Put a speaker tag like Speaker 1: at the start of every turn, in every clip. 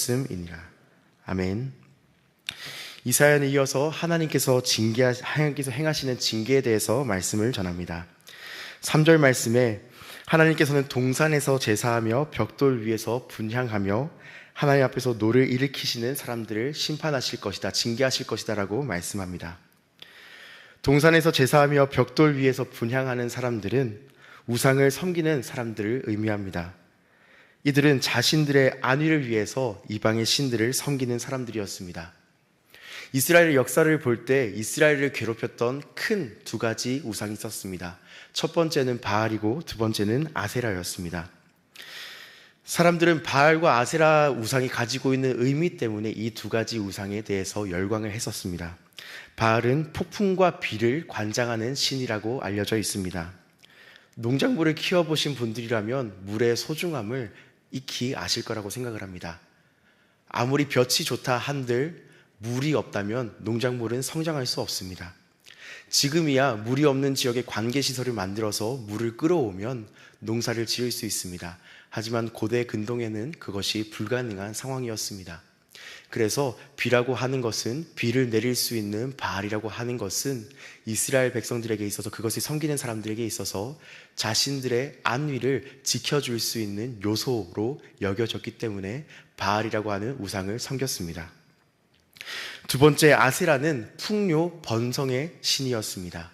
Speaker 1: 주셨음이니라. 아멘. 이 사연에 이어서 하나님께서 행하시는 징계에 대해서 말씀을 전합니다. 3절 말씀에 하나님께서는 동산에서 제사하며 벽돌 위에서 분향하며 하나님 앞에서 노를 일으키시는 사람들을 심판하실 것이다, 징계하실 것이다 라고 말씀합니다. 동산에서 제사하며 벽돌 위에서 분향하는 사람들은 우상을 섬기는 사람들을 의미합니다. 이들은 자신들의 안위를 위해서 이방의 신들을 섬기는 사람들이었습니다. 이스라엘의 역사를 볼 때 이스라엘을 괴롭혔던 큰 두 가지 우상이 있었습니다. 첫 번째는 바알이고 두 번째는 아세라였습니다. 사람들은 바알과 아세라 우상이 가지고 있는 의미 때문에 이 두 가지 우상에 대해서 열광을 했었습니다. 바알은 폭풍과 비를 관장하는 신이라고 알려져 있습니다. 농작물을 키워보신 분들이라면 물의 소중함을 익히 아실 거라고 생각을 합니다. 아무리 볕이 좋다 한들 물이 없다면 농작물은 성장할 수 없습니다. 지금이야 물이 없는 지역에 관계시설을 만들어서 물을 끌어오면 농사를 지을 수 있습니다. 하지만 고대 근동에는 그것이 불가능한 상황이었습니다. 그래서 비라고 하는 것은, 비를 내릴 수 있는 바알이라고 하는 것은 이스라엘 백성들에게 있어서, 그것을 섬기는 사람들에게 있어서 자신들의 안위를 지켜줄 수 있는 요소로 여겨졌기 때문에 바알이라고 하는 우상을 섬겼습니다. 두 번째, 아세라는 풍요 번성의 신이었습니다.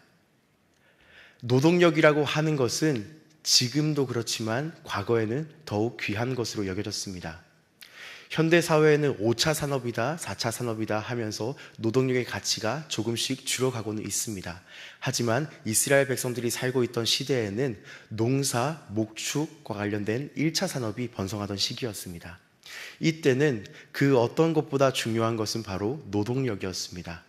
Speaker 1: 노동력이라고 하는 것은 지금도 그렇지만 과거에는 더욱 귀한 것으로 여겨졌습니다. 현대사회에는 5차 산업이다, 4차 산업이다 하면서 노동력의 가치가 조금씩 줄어가고는 있습니다. 하지만 이스라엘 백성들이 살고 있던 시대에는 농사, 목축과 관련된 1차 산업이 번성하던 시기였습니다. 이때는 그 어떤 것보다 중요한 것은 바로 노동력이었습니다.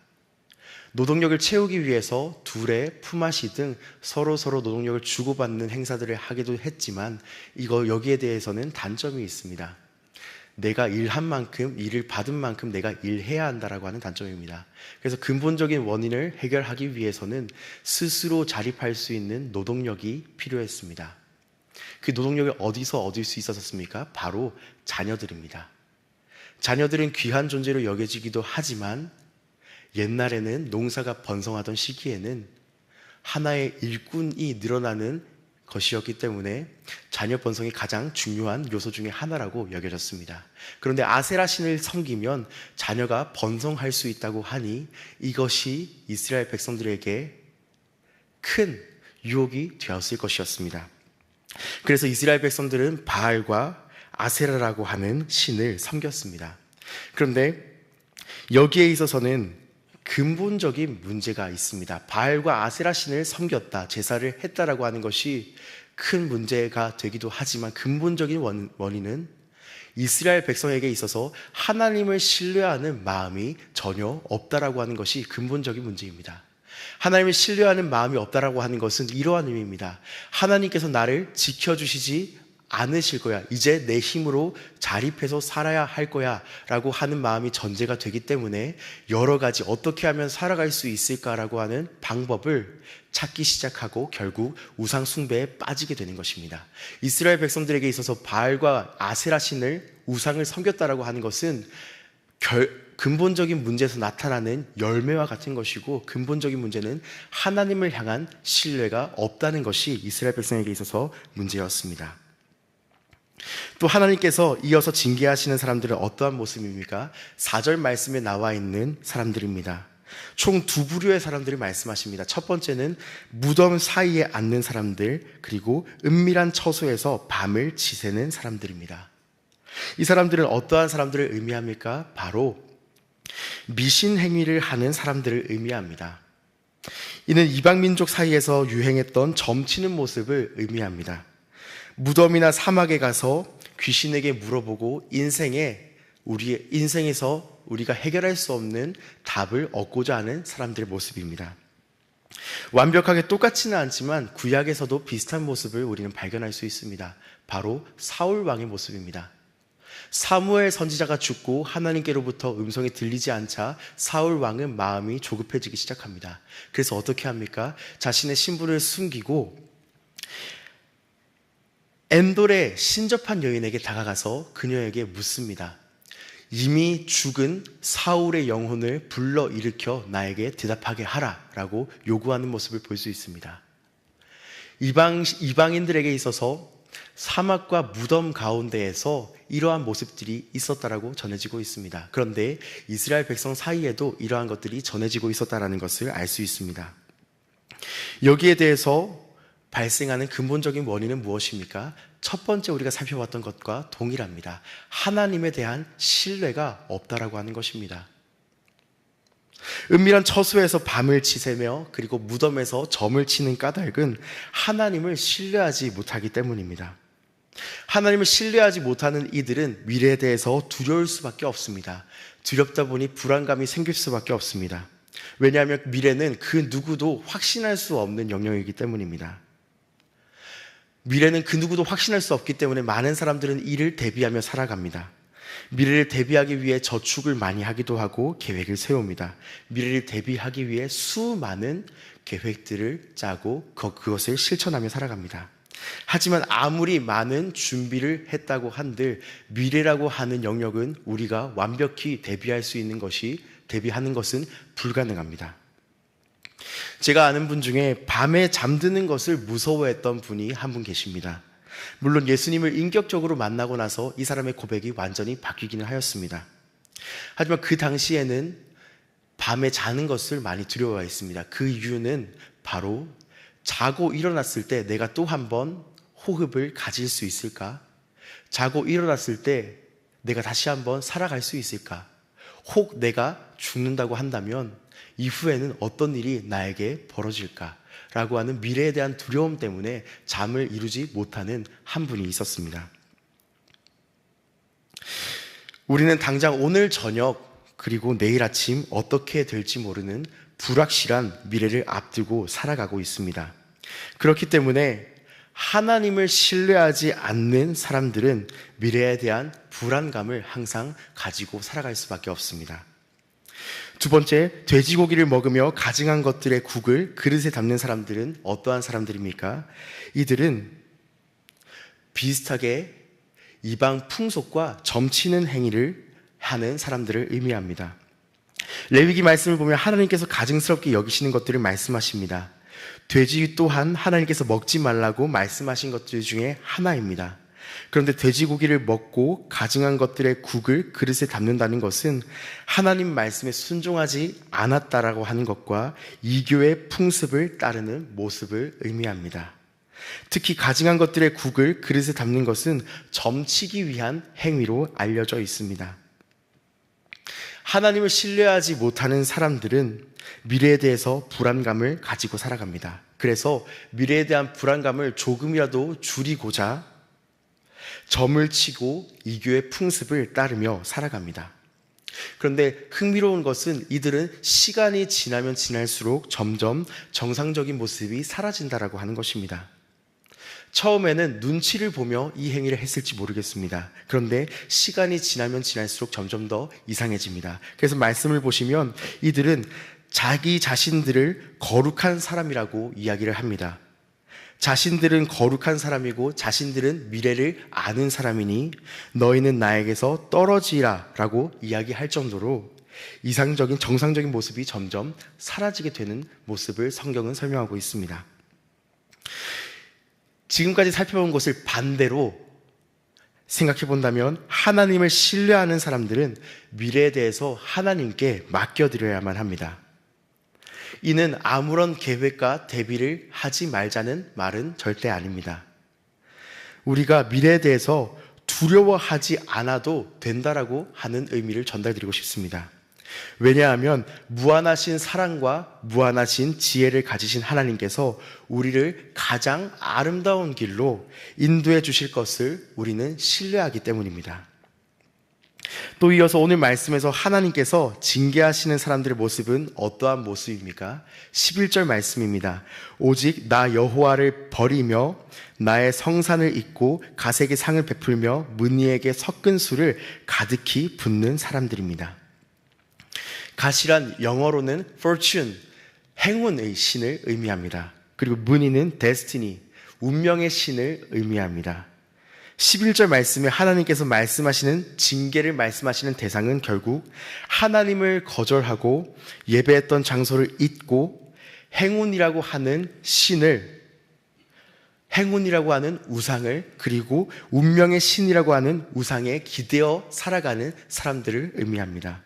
Speaker 1: 노동력을 채우기 위해서 둘의 품앗이 등 서로 노동력을 주고받는 행사들을 하기도 했지만 여기에 대해서는 단점이 있습니다. 내가 일한 만큼, 일을 받은 만큼 내가 일해야 한다라고 하는 단점입니다. 그래서 근본적인 원인을 해결하기 위해서는 스스로 자립할 수 있는 노동력이 필요했습니다. 그 노동력을 어디서 얻을 수 있었습니까? 바로 자녀들입니다. 자녀들은 귀한 존재로 여겨지기도 하지만 옛날에는 농사가 번성하던 시기에는 하나의 일꾼이 늘어나는 것이었기 때문에 자녀 번성이 가장 중요한 요소 중에 하나라고 여겨졌습니다. 그런데 아세라 신을 섬기면 자녀가 번성할 수 있다고 하니 이것이 이스라엘 백성들에게 큰 유혹이 되었을 것이었습니다. 그래서 이스라엘 백성들은 바알과 아세라라고 하는 신을 섬겼습니다. 그런데 여기에 있어서는 근본적인 문제가 있습니다. 바알과 아세라 신을 섬겼다, 제사를 했다라고 하는 것이 큰 문제가 되기도 하지만 근본적인 원인은 이스라엘 백성에게 있어서 하나님을 신뢰하는 마음이 전혀 없다라고 하는 것이 근본적인 문제입니다. 하나님을 신뢰하는 마음이 없다라고 하는 것은 이러한 의미입니다. 하나님께서 나를 지켜주시지 않으실 거야, 이제 내 힘으로 자립해서 살아야 할 거야 라고 하는 마음이 전제가 되기 때문에 여러 가지 어떻게 하면 살아갈 수 있을까라고 하는 방법을 찾기 시작하고 결국 우상 숭배에 빠지게 되는 것입니다. 이스라엘 백성들에게 있어서 바알과 아세라 신을, 우상을 섬겼다라고 하는 것은 근본적인 문제에서 나타나는 열매와 같은 것이고, 근본적인 문제는 하나님을 향한 신뢰가 없다는 것이 이스라엘 백성에게 있어서 문제였습니다. 또 하나님께서 이어서 징계하시는 사람들은 어떠한 모습입니까? 4절 말씀에 나와 있는 사람들입니다. 총 두 부류의 사람들을 말씀하십니다. 첫 번째는 무덤 사이에 앉는 사람들, 그리고 은밀한 처소에서 밤을 지새는 사람들입니다. 이 사람들은 어떠한 사람들을 의미합니까? 바로 미신 행위를 하는 사람들을 의미합니다. 이는 이방 민족 사이에서 유행했던 점치는 모습을 의미합니다. 무덤이나 사막에 가서 귀신에게 물어보고 우리의 인생에서 우리가 해결할 수 없는 답을 얻고자 하는 사람들의 모습입니다. 완벽하게 똑같지는 않지만 구약에서도 비슷한 모습을 우리는 발견할 수 있습니다. 바로 사울 왕의 모습입니다. 사무엘 선지자가 죽고 하나님께로부터 음성이 들리지 않자 사울 왕은 마음이 조급해지기 시작합니다. 그래서 어떻게 합니까? 자신의 신분을 숨기고 엔돌의 신접한 여인에게 다가가서 그녀에게 묻습니다. 이미 죽은 사울의 영혼을 불러일으켜 나에게 대답하게 하라라고 요구하는 모습을 볼 수 있습니다. 이방인들에게 있어서 사막과 무덤 가운데에서 이러한 모습들이 있었다라고 전해지고 있습니다. 그런데 이스라엘 백성 사이에도 이러한 것들이 전해지고 있었다라는 것을 알 수 있습니다. 여기에 대해서 발생하는 근본적인 원인은 무엇입니까? 첫 번째 우리가 살펴봤던 것과 동일합니다. 하나님에 대한 신뢰가 없다라고 하는 것입니다. 은밀한 처소에서 밤을 지새며 그리고 무덤에서 점을 치는 까닭은 하나님을 신뢰하지 못하기 때문입니다. 하나님을 신뢰하지 못하는 이들은 미래에 대해서 두려울 수밖에 없습니다. 두렵다 보니 불안감이 생길 수밖에 없습니다. 왜냐하면 미래는 그 누구도 확신할 수 없는 영역이기 때문입니다. 미래는 그 누구도 확신할 수 없기 때문에 많은 사람들은 이를 대비하며 살아갑니다. 미래를 대비하기 위해 저축을 많이 하기도 하고 계획을 세웁니다. 미래를 대비하기 위해 수많은 계획들을 짜고 그것을 실천하며 살아갑니다. 하지만 아무리 많은 준비를 했다고 한들 미래라고 하는 영역은 우리가 완벽히 대비하는 것은 불가능합니다. 제가 아는 분 중에 밤에 잠드는 것을 무서워했던 분이 한 분 계십니다. 물론 예수님을 인격적으로 만나고 나서 이 사람의 고백이 완전히 바뀌기는 하였습니다. 하지만 그 당시에는 밤에 자는 것을 많이 두려워했습니다. 그 이유는 바로 자고 일어났을 때 내가 또 한 번 호흡을 가질 수 있을까? 자고 일어났을 때 내가 다시 한번 살아갈 수 있을까? 혹 내가 죽는다고 한다면 이후에는 어떤 일이 나에게 벌어질까? 라고 하는 미래에 대한 두려움 때문에 잠을 이루지 못하는 한 분이 있었습니다. 우리는 당장 오늘 저녁 그리고 내일 아침 어떻게 될지 모르는 불확실한 미래를 앞두고 살아가고 있습니다. 그렇기 때문에 하나님을 신뢰하지 않는 사람들은 미래에 대한 불안감을 항상 가지고 살아갈 수밖에 없습니다. 두 번째, 돼지고기를 먹으며 가증한 것들의 국을 그릇에 담는 사람들은 어떠한 사람들입니까? 이들은 비슷하게 이방 풍속과 점치는 행위를 하는 사람들을 의미합니다. 레위기 말씀을 보면 하나님께서 가증스럽게 여기시는 것들을 말씀하십니다. 돼지 또한 하나님께서 먹지 말라고 말씀하신 것들 중에 하나입니다. 그런데 돼지고기를 먹고 가증한 것들의 국을 그릇에 담는다는 것은 하나님 말씀에 순종하지 않았다라고 하는 것과 이교의 풍습을 따르는 모습을 의미합니다. 특히 가증한 것들의 국을 그릇에 담는 것은 점치기 위한 행위로 알려져 있습니다. 하나님을 신뢰하지 못하는 사람들은 미래에 대해서 불안감을 가지고 살아갑니다. 그래서 미래에 대한 불안감을 조금이라도 줄이고자 점을 치고 이교의 풍습을 따르며 살아갑니다. 그런데 흥미로운 것은 이들은 시간이 지나면 지날수록 점점 정상적인 모습이 사라진다라고 하는 것입니다. 처음에는 눈치를 보며 이 행위를 했을지 모르겠습니다. 그런데 시간이 지나면 지날수록 점점 더 이상해집니다. 그래서 말씀을 보시면 이들은 자기 자신들을 거룩한 사람이라고 이야기를 합니다. 자신들은 거룩한 사람이고 자신들은 미래를 아는 사람이니 너희는 나에게서 떨어지라 라고 이야기할 정도로 이상적인 정상적인 모습이 점점 사라지게 되는 모습을 성경은 설명하고 있습니다. 지금까지 살펴본 것을 반대로 생각해 본다면 하나님을 신뢰하는 사람들은 미래에 대해서 하나님께 맡겨드려야만 합니다. 이는 아무런 계획과 대비를 하지 말자는 말은 절대 아닙니다. 우리가 미래에 대해서 두려워하지 않아도 된다라고 하는 의미를 전달드리고 싶습니다. 왜냐하면 무한하신 사랑과 무한하신 지혜를 가지신 하나님께서 우리를 가장 아름다운 길로 인도해 주실 것을 우리는 신뢰하기 때문입니다. 또 이어서 오늘 말씀에서 하나님께서 징계하시는 사람들의 모습은 어떠한 모습입니까? 11절 말씀입니다. 오직 나 여호와를 버리며 나의 성산을 잊고 가색의 상을 베풀며 문의에게 섞은 술을 가득히 붓는 사람들입니다. 가시란 영어로는 fortune, 행운의 신을 의미합니다. 그리고 문의는 destiny, 운명의 신을 의미합니다. 11절 말씀에 하나님께서 말씀하시는 징계를 말씀하시는 대상은 결국 하나님을 거절하고 예배했던 장소를 잊고 행운이라고 하는 신을, 행운이라고 하는 우상을, 그리고 운명의 신이라고 하는 우상에 기대어 살아가는 사람들을 의미합니다.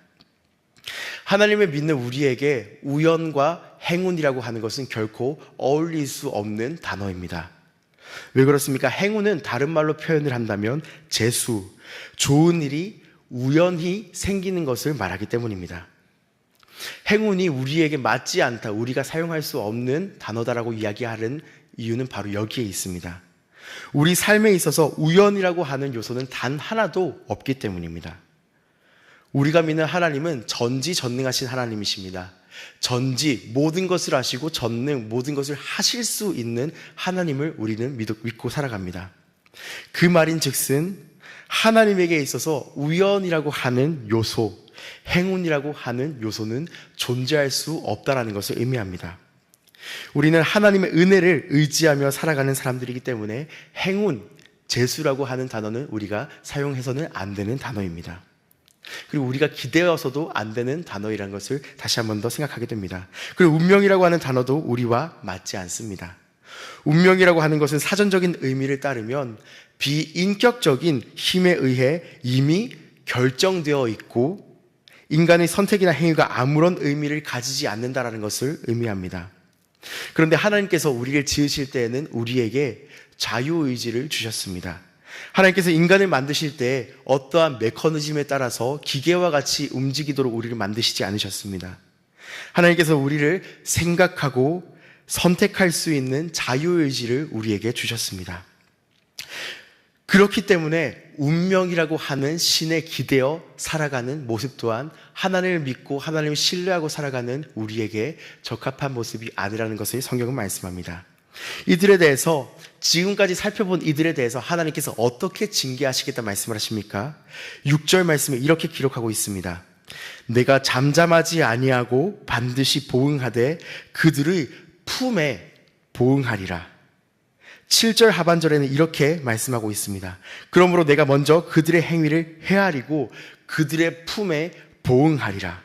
Speaker 1: 하나님을 믿는 우리에게 우연과 행운이라고 하는 것은 결코 어울릴 수 없는 단어입니다. 왜 그렇습니까? 행운은 다른 말로 표현을 한다면 재수, 좋은 일이 우연히 생기는 것을 말하기 때문입니다. 행운이 우리에게 맞지 않다, 우리가 사용할 수 없는 단어다라고 이야기하는 이유는 바로 여기에 있습니다. 우리 삶에 있어서 우연이라고 하는 요소는 단 하나도 없기 때문입니다. 우리가 믿는 하나님은 전지전능하신 하나님이십니다. 전지, 모든 것을 아시고 전능, 모든 것을 하실 수 있는 하나님을 우리는 믿고 살아갑니다. 그 말인 즉슨 하나님에게 있어서 우연이라고 하는 요소, 행운이라고 하는 요소는 존재할 수 없다는 것을 의미합니다. 우리는 하나님의 은혜를 의지하며 살아가는 사람들이기 때문에 행운, 재수라고 하는 단어는 우리가 사용해서는 안 되는 단어입니다. 그리고 우리가 기대어서도 안 되는 단어이라는 것을 다시 한 번 더 생각하게 됩니다. 그리고 운명이라고 하는 단어도 우리와 맞지 않습니다. 운명이라고 하는 것은 사전적인 의미를 따르면 비인격적인 힘에 의해 이미 결정되어 있고 인간의 선택이나 행위가 아무런 의미를 가지지 않는다는 것을 의미합니다. 그런데 하나님께서 우리를 지으실 때에는 우리에게 자유의지를 주셨습니다. 하나님께서 인간을 만드실 때 어떠한 메커니즘에 따라서 기계와 같이 움직이도록 우리를 만드시지 않으셨습니다. 하나님께서 우리를 생각하고 선택할 수 있는 자유의지를 우리에게 주셨습니다. 그렇기 때문에 운명이라고 하는 신에 기대어 살아가는 모습 또한 하나님을 믿고 하나님을 신뢰하고 살아가는 우리에게 적합한 모습이 아니라는 것을 성경은 말씀합니다. 이들에 대해서, 지금까지 살펴본 이들에 대해서 하나님께서 어떻게 징계하시겠다 말씀을 하십니까? 6절 말씀에 이렇게 기록하고 있습니다. 내가 잠잠하지 아니하고 반드시 보응하되 그들의 품에 보응하리라. 7절 하반절에는 이렇게 말씀하고 있습니다. 그러므로 내가 먼저 그들의 행위를 헤아리고 그들의 품에 보응하리라.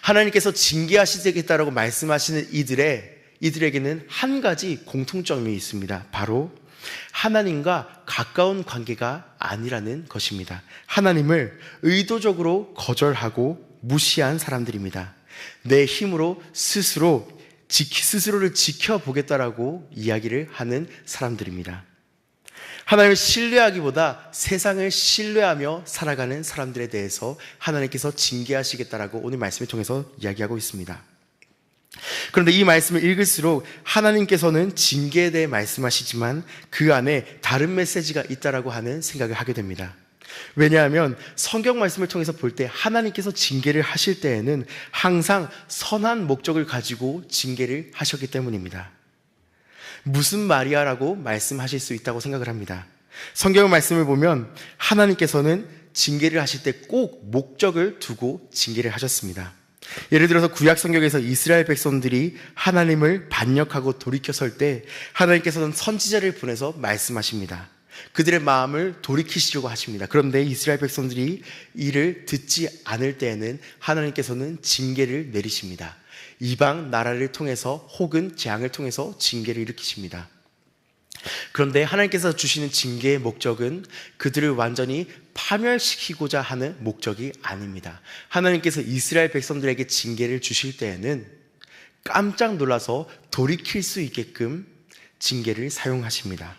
Speaker 1: 하나님께서 징계하시겠다라고 말씀하시는 이들에게는 한 가지 공통점이 있습니다. 바로 하나님과 가까운 관계가 아니라는 것입니다. 하나님을 의도적으로 거절하고 무시한 사람들입니다. 내 힘으로 스스로를 지켜보겠다라고 이야기를 하는 사람들입니다. 하나님을 신뢰하기보다 세상을 신뢰하며 살아가는 사람들에 대해서 하나님께서 징계하시겠다라고 오늘 말씀을 통해서 이야기하고 있습니다. 그런데 이 말씀을 읽을수록 하나님께서는 징계에 대해 말씀하시지만 그 안에 다른 메시지가 있다라고 하는 생각을 하게 됩니다. 왜냐하면 성경 말씀을 통해서 볼 때 하나님께서 징계를 하실 때에는 항상 선한 목적을 가지고 징계를 하셨기 때문입니다. 무슨 말이야? 라고 말씀하실 수 있다고 생각을 합니다. 성경 말씀을 보면 하나님께서는 징계를 하실 때 꼭 목적을 두고 징계를 하셨습니다. 예를 들어서 구약 성경에서 이스라엘 백성들이 하나님을 반역하고 돌이켜설 때 하나님께서는 선지자를 보내서 말씀하십니다. 그들의 마음을 돌이키시려고 하십니다. 그런데 이스라엘 백성들이 이를 듣지 않을 때에는 하나님께서는 징계를 내리십니다. 이방 나라를 통해서 혹은 재앙을 통해서 징계를 일으키십니다. 그런데 하나님께서 주시는 징계의 목적은 그들을 완전히 파멸시키고자 하는 목적이 아닙니다. 하나님께서 이스라엘 백성들에게 징계를 주실 때에는 깜짝 놀라서 돌이킬 수 있게끔 징계를 사용하십니다.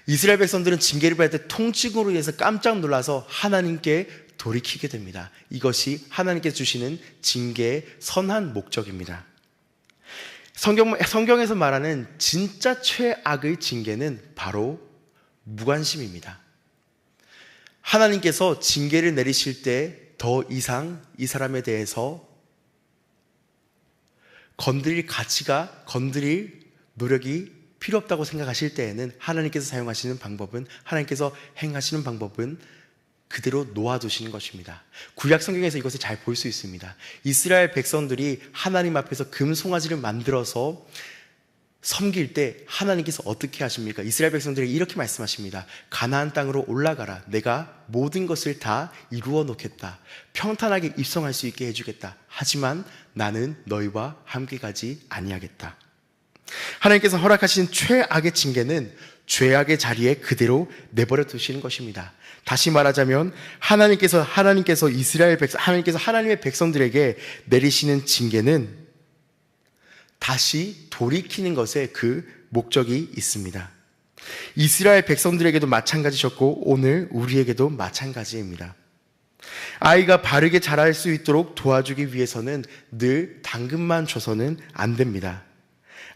Speaker 1: 이스라엘 백성들은 징계를 받을 때 통증으로 인해서 깜짝 놀라서 하나님께 돌이키게 됩니다. 이것이 하나님께서 주시는 징계의 선한 목적입니다. 성경에서 말하는 진짜 최악의 징계는 바로 무관심입니다. 하나님께서 징계를 내리실 때 더 이상 이 사람에 대해서 건드릴 노력이 필요 없다고 생각하실 때에는 하나님께서 행하시는 방법은 그대로 놓아두시는 것입니다. 구약 성경에서 이것을 잘 볼 수 있습니다. 이스라엘 백성들이 하나님 앞에서 금송아지를 만들어서 섬길 때 하나님께서 어떻게 하십니까? 이스라엘 백성들에게 이렇게 말씀하십니다. 가나안 땅으로 올라가라. 내가 모든 것을 다 이루어 놓겠다. 평탄하게 입성할 수 있게 해주겠다. 하지만 나는 너희와 함께 가지 아니하겠다. 하나님께서 허락하신 최악의 징계는 죄악의 자리에 그대로 내버려 두시는 것입니다. 다시 말하자면 하나님께서 하나님의 백성들에게 내리시는 징계는 다시 돌이키는 것에 그 목적이 있습니다. 이스라엘 백성들에게도 마찬가지셨고 오늘 우리에게도 마찬가지입니다. 아이가 바르게 자랄 수 있도록 도와주기 위해서는 늘 당근만 줘서는 안 됩니다.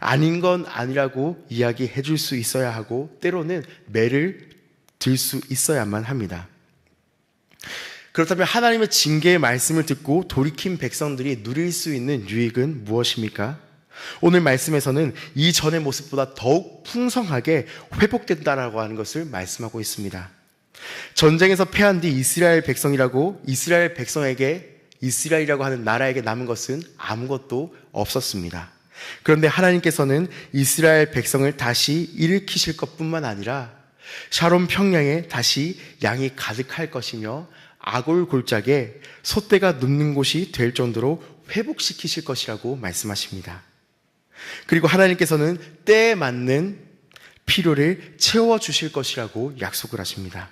Speaker 1: 아닌 건 아니라고 이야기해 줄 수 있어야 하고 때로는 매를 들 수 있어야만 합니다. 그렇다면 하나님의 징계의 말씀을 듣고 돌이킨 백성들이 누릴 수 있는 유익은 무엇입니까? 오늘 말씀에서는 이전의 모습보다 더욱 풍성하게 회복된다라고 하는 것을 말씀하고 있습니다. 전쟁에서 패한 뒤 이스라엘 백성에게 이스라엘이라고 하는 나라에게 남은 것은 아무것도 없었습니다. 그런데 하나님께서는 이스라엘 백성을 다시 일으키실 것뿐만 아니라 샤론 평양에 다시 양이 가득할 것이며 아골 골짜기에 소떼가 눕는 곳이 될 정도로 회복시키실 것이라고 말씀하십니다. 그리고 하나님께서는 때에 맞는 필요를 채워주실 것이라고 약속을 하십니다.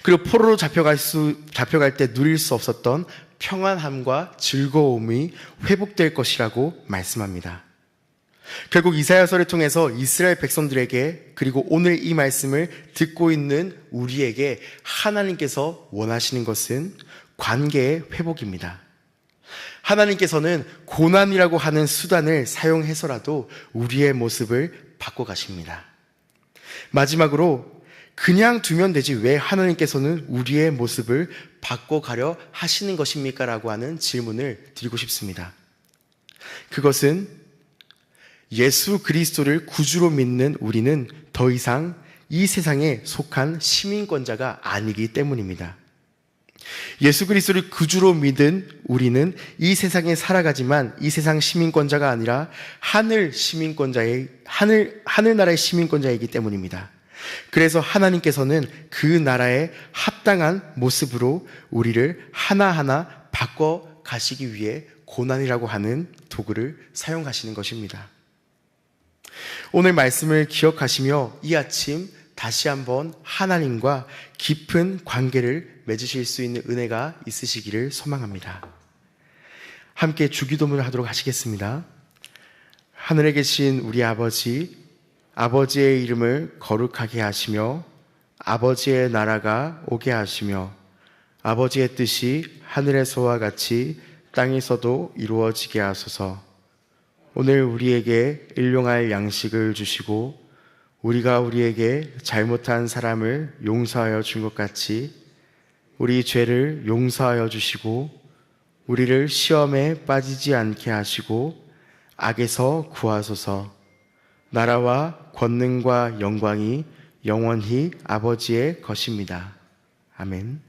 Speaker 1: 그리고 포로로 잡혀갈 때 누릴 수 없었던 평안함과 즐거움이 회복될 것이라고 말씀합니다. 결국 이사야서를 통해서 이스라엘 백성들에게 그리고 오늘 이 말씀을 듣고 있는 우리에게 하나님께서 원하시는 것은 관계의 회복입니다. 하나님께서는 고난이라고 하는 수단을 사용해서라도 우리의 모습을 바꿔가십니다. 마지막으로 그냥 두면 되지 왜 하나님께서는 우리의 모습을 바꿔가려 하시는 것입니까? 라고 하는 질문을 드리고 싶습니다. 그것은 예수 그리스도를 구주로 믿는 우리는 더 이상 이 세상에 속한 시민권자가 아니기 때문입니다. 예수 그리스도를 구주로 믿은 우리는 이 세상에 살아가지만 이 세상 시민권자가 아니라 하늘나라의 시민권자이기 때문입니다. 그래서 하나님께서는 그 나라에 합당한 모습으로 우리를 하나하나 바꿔 가시기 위해 고난이라고 하는 도구를 사용하시는 것입니다. 오늘 말씀을 기억하시며 이 아침 다시 한번 하나님과 깊은 관계를 맺으실 수 있는 은혜가 있으시기를 소망합니다. 함께 주기도문을 하도록 하시겠습니다. 하늘에 계신 우리 아버지, 아버지의 이름을 거룩하게 하시며 아버지의 나라가 오게 하시며 아버지의 뜻이 하늘에서와 같이 땅에서도 이루어지게 하소서. 오늘 우리에게 일용할 양식을 주시고 우리가 우리에게 잘못한 사람을 용서하여 준 것 같이 우리 죄를 용서하여 주시고 우리를 시험에 빠지지 않게 하시고 악에서 구하소서. 나라와 권능과 영광이 영원히 아버지의 것입니다. 아멘.